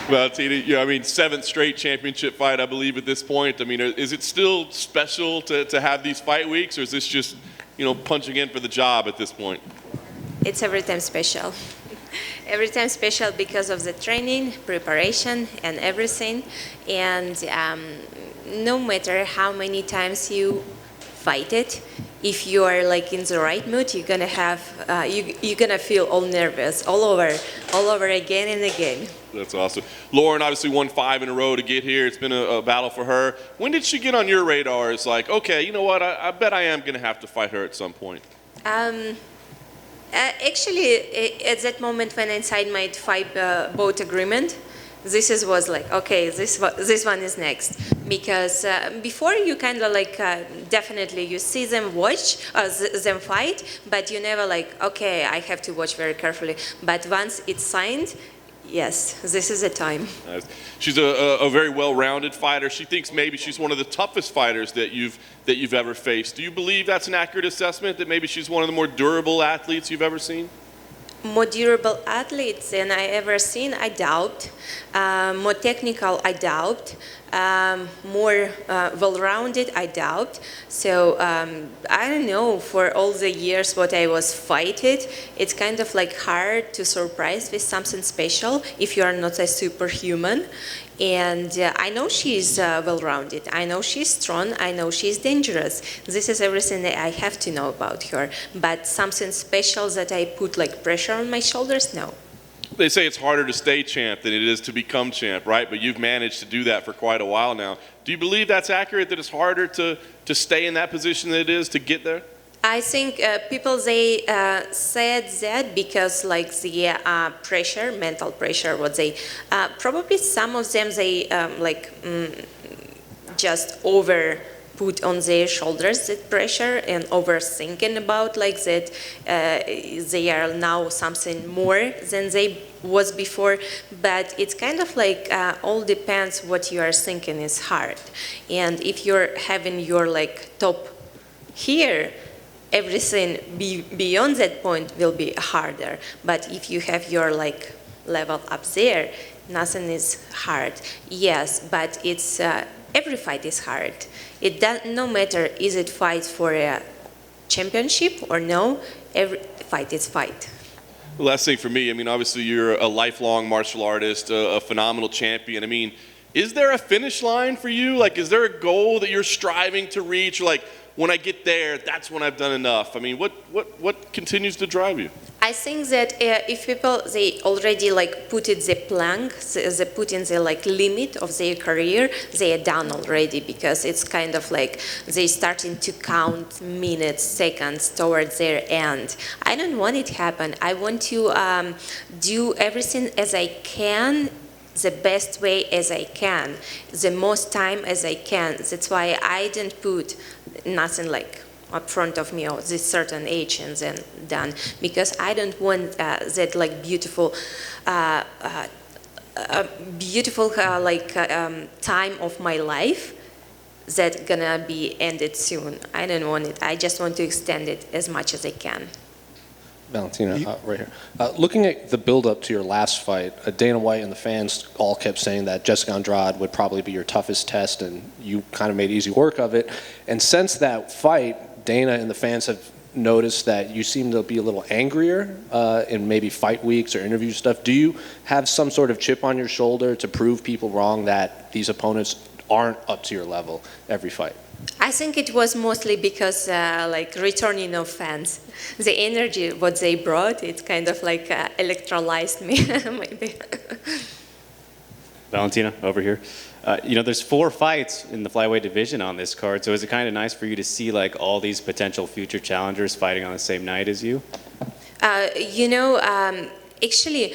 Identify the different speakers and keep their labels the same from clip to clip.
Speaker 1: Valentina, yeah, I mean, 7th straight championship fight, I believe, at this point. I mean, is it still special to have these fight weeks, or is this just, punching in for the job at this point?
Speaker 2: It's every time special. Every time special because of the training, preparation, and everything. And no matter how many times you fight it, if you are like in the right mood, you're gonna have you're gonna feel all nervous all over again and again.
Speaker 1: That's awesome. Lauren obviously won 5 in a row to get here. It's been a battle for her. When did she get on your radar? It's like, okay, you know what? I bet I am gonna have to fight her at some point.
Speaker 2: Actually, at that moment when I signed my fight boat agreement, was like, okay, this one is next. Because before you kind of like, definitely you see them them fight, but you never like, okay, I have to watch very carefully. But once it's signed, yes, this is the time.
Speaker 1: She's a very well-rounded fighter. She thinks maybe she's one of the toughest fighters that you've ever faced. Do you believe that's an accurate assessment, that maybe she's one of the more durable athletes you've ever seen?
Speaker 2: More durable athletes than I ever seen, I doubt. More technical, I doubt. More well-rounded, I doubt. So I don't know, for all the years what I was fighting, it's kind of like hard to surprise with something special if you are not a superhuman. And I know she's well-rounded. I know she's strong. I know she's dangerous. This is everything that I have to know about her. But something special that I put like pressure on my shoulders, no.
Speaker 1: They say it's harder to stay champ than it is to become champ, right? But you've managed to do that for quite a while now. Do you believe that's accurate, that it's harder to stay in that position than it is to get there?
Speaker 2: I think people, they said that because like the pressure, mental pressure, what they, probably some of them, they just over put on their shoulders that pressure and overthinking about like that they are now something more than they was before. But it's kind of like all depends what you are thinking is hard. And if you're having your like top here, everything beyond that point will be harder. But if you have your like level up there, nothing is hard. Yes, but it's every fight is hard. It does no matter is it fight for a championship or no. Every fight is fight.
Speaker 1: The last thing for me, I mean, obviously you're a lifelong martial artist, a phenomenal champion. I mean, is there a finish line for you? Like, is there a goal that you're striving to reach? Like, when I get there, that's when I've done enough. I mean, what continues to drive you?
Speaker 2: I think that if people, they already like put it the plank, they put in the like limit of their career, they are done already, because it's kind of like they starting to count minutes, seconds towards their end. I don't want it to happen. I want to do everything as I can, the best way as I can, the most time as I can. That's why I didn't put nothing like up front of me or this certain age and then done, because I don't want that like beautiful time of my life that gonna be ended soon. I don't want it. I just want to extend it as much as I can.
Speaker 3: Valentina, right here. Looking at the build-up to your last fight, Dana White and the fans all kept saying that Jessica Andrade would probably be your toughest test, and you kind of made easy work of it. And since that fight, Dana and the fans have noticed that you seem to be a little angrier in maybe fight weeks or interview stuff. Do you have some sort of chip on your shoulder to prove people wrong that these opponents aren't up to your level every fight?
Speaker 2: I think it was mostly because like returning of fans. The energy what they brought, it kind of like electrolyzed me maybe.
Speaker 4: Valentina, over here. You know, there's 4 fights in the flyweight division on this card, so is it kind of nice for you to see like all these potential future challengers fighting on the same night as you?
Speaker 2: You know, actually,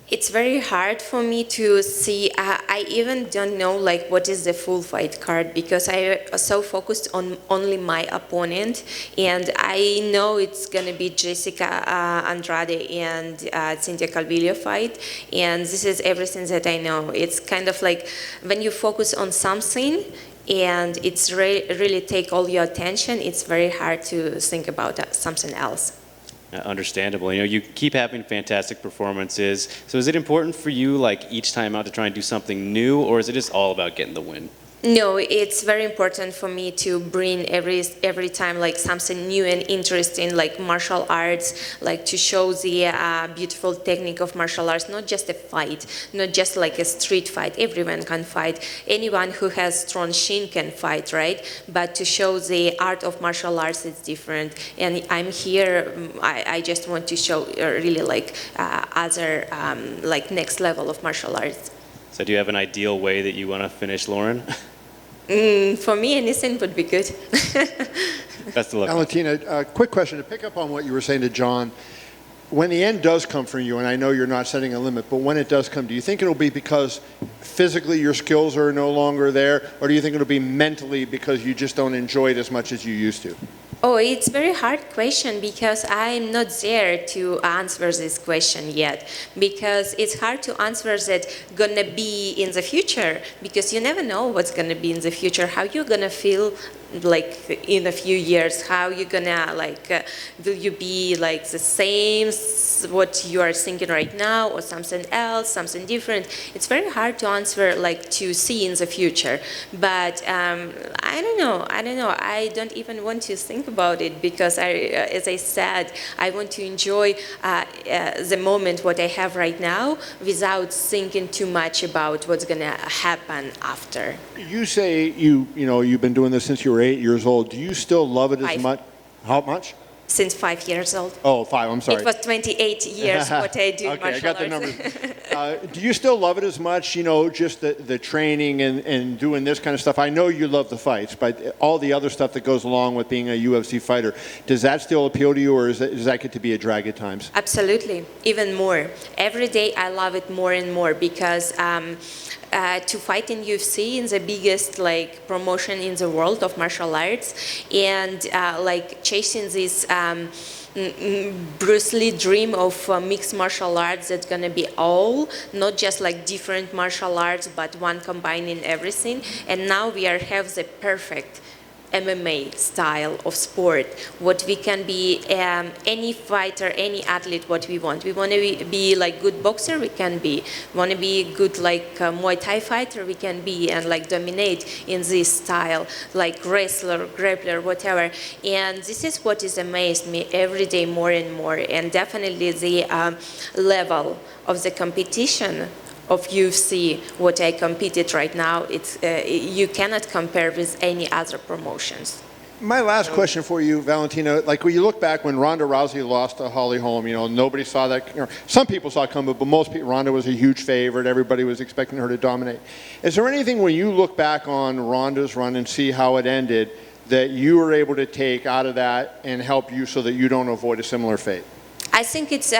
Speaker 2: it's very hard for me to see. I even don't know like what is the full fight card, because I am so focused on only my opponent, and I know it's gonna be Jessica Andrade and Cynthia Calvillo fight, and this is everything that I know. It's kind of like when you focus on something and it's really take all your attention, it's very hard to think about something else.
Speaker 4: Understandable. You know, you keep having fantastic performances. So is it important for you, like each time out, to try and do something new, or is it just all about getting the win?
Speaker 2: No, it's very important for me to bring every time like something new and interesting, like martial arts, like to show the beautiful technique of martial arts, not just a fight, not just like a street fight. Everyone can fight. Anyone who has strong shin can fight, right? But to show the art of martial arts is different. And I'm here, I just want to show really like other like next level of martial arts.
Speaker 4: So do you have an ideal way that you want to finish, Lauren?
Speaker 2: For me, anything would be good.
Speaker 4: Best of luck.
Speaker 5: Valentina, a quick question to pick up on what you were saying to John. When the end does come for you, and I know you're not setting a limit, but when it does come, do you think it'll be because physically your skills are no longer there, or do you think it'll be mentally because you just don't enjoy it as much as you used to?
Speaker 2: Oh, it's a very hard question because I'm not there to answer this question yet, because it's hard to answer that gonna be in the future, because you never know what's gonna be in the future, how you're gonna feel like in a few years, how you're gonna like, will you be like the same, what you are thinking right now, or something else, something different. It's very hard to answer, like to see in the future, but I don't know, I don't even want to think about it, because as I said, I want to enjoy the moment what I have right now without thinking too much about what's gonna happen after.
Speaker 5: You say you've been doing this since you were 8 years old. Do you still love it as
Speaker 2: 5.
Speaker 5: much? How much?
Speaker 2: Since 5 years old.
Speaker 5: Oh, 5, I'm sorry.
Speaker 2: It was 28 years what I do
Speaker 5: okay,
Speaker 2: martial
Speaker 5: I got the
Speaker 2: arts.
Speaker 5: numbers. Do you still love it as much, just the training and doing this kind of stuff? I know you love the fights, but all the other stuff that goes along with being a UFC fighter, does that still appeal to you, or does that get to be a drag at times?
Speaker 2: Absolutely, even more. Every day I love it more and more, because to fight in UFC is the biggest like promotion in the world of martial arts, and like chasing this Bruce Lee dream of mixed martial arts that's gonna be all, not just like different martial arts, but one combining everything. And now we have the perfect MMA style of sport, what we can be, any fighter, any athlete, what we want. We want to be like good boxer, we can be. We want to be good like Muay Thai fighter, we can be, and like dominate in this style, like wrestler, grappler, whatever. And this is what has amazed me every day more and more. And definitely the level of the competition of UFC, what I competed right now, it's you cannot compare with any other promotions.
Speaker 5: My last question for you, Valentina, like when you look back when Ronda Rousey lost to Holly Holm, nobody saw that, some people saw it coming, but most people, Ronda was a huge favorite, everybody was expecting her to dominate. Is there anything when you look back on Ronda's run and see how it ended that you were able to take out of that and help you so that you don't avoid a similar fate?
Speaker 2: I think it's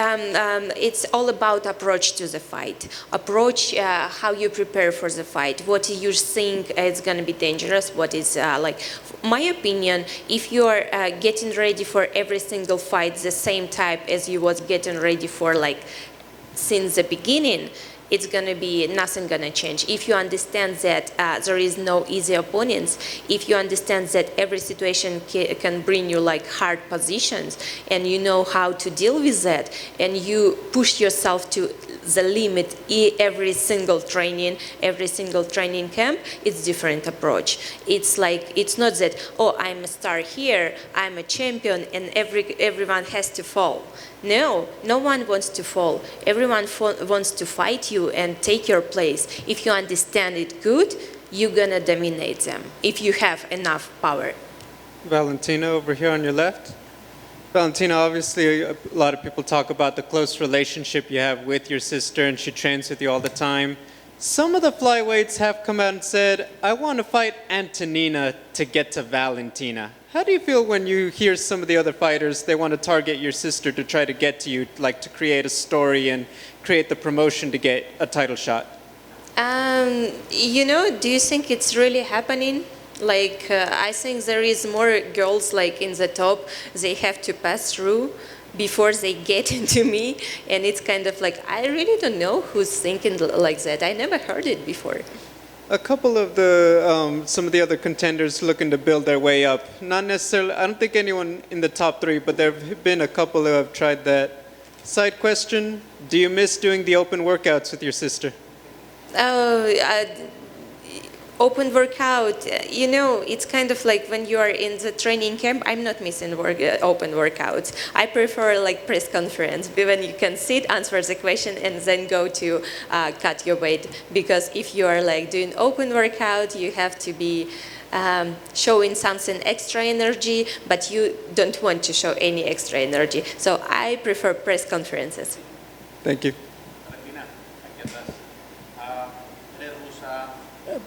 Speaker 2: all about approach to the fight. Approach, how you prepare for the fight. What you think is going to be dangerous. What is like, my opinion, if you are getting ready for every single fight the same type as you was getting ready for like since the beginning, it's gonna be nothing gonna change. If you understand that there is no easy opponents, if you understand that every situation can bring you like hard positions, and you know how to deal with that, and you push yourself to the limit every single training camp, it's different approach. It's like, it's not that, oh, I'm a star here, I'm a champion, and everyone has to fall. No, no one wants to fall. Everyone wants to fight you and take your place. If you understand it good, you're gonna dominate them, if you have enough power.
Speaker 6: Valentina, over here on your left. Valentina, obviously a lot of people talk about the close relationship you have with your sister, and she trains with you all the time. Some of the flyweights have come out and said, I want to fight Antonina to get to Valentina. How do you feel when you hear some of the other fighters, they want to target your sister to try to get to you, like to create a story and create the promotion to get a title shot?
Speaker 2: Do you think it's really happening? Like, I think there is more girls like in the top, they have to pass through before they get into me, and it's kind of like, I really don't know who's thinking like that. I never heard it before.
Speaker 6: A couple of the some of the other contenders looking to build their way up. Not necessarily. I don't think anyone in the top three, but there have been a couple who have tried that. Side question: do you miss doing the open workouts with your sister?
Speaker 2: Oh, open workout, it's kind of like when you are in the training camp. I'm not missing open workouts. I prefer like press conference when you can sit, answer the question, and then go to cut your weight. Because if you are like doing open workout, you have to be showing something extra energy, but you don't want to show any extra energy. So I prefer press conferences.
Speaker 6: Thank you.
Speaker 7: Valentina, aquí atrás. Eres rusa,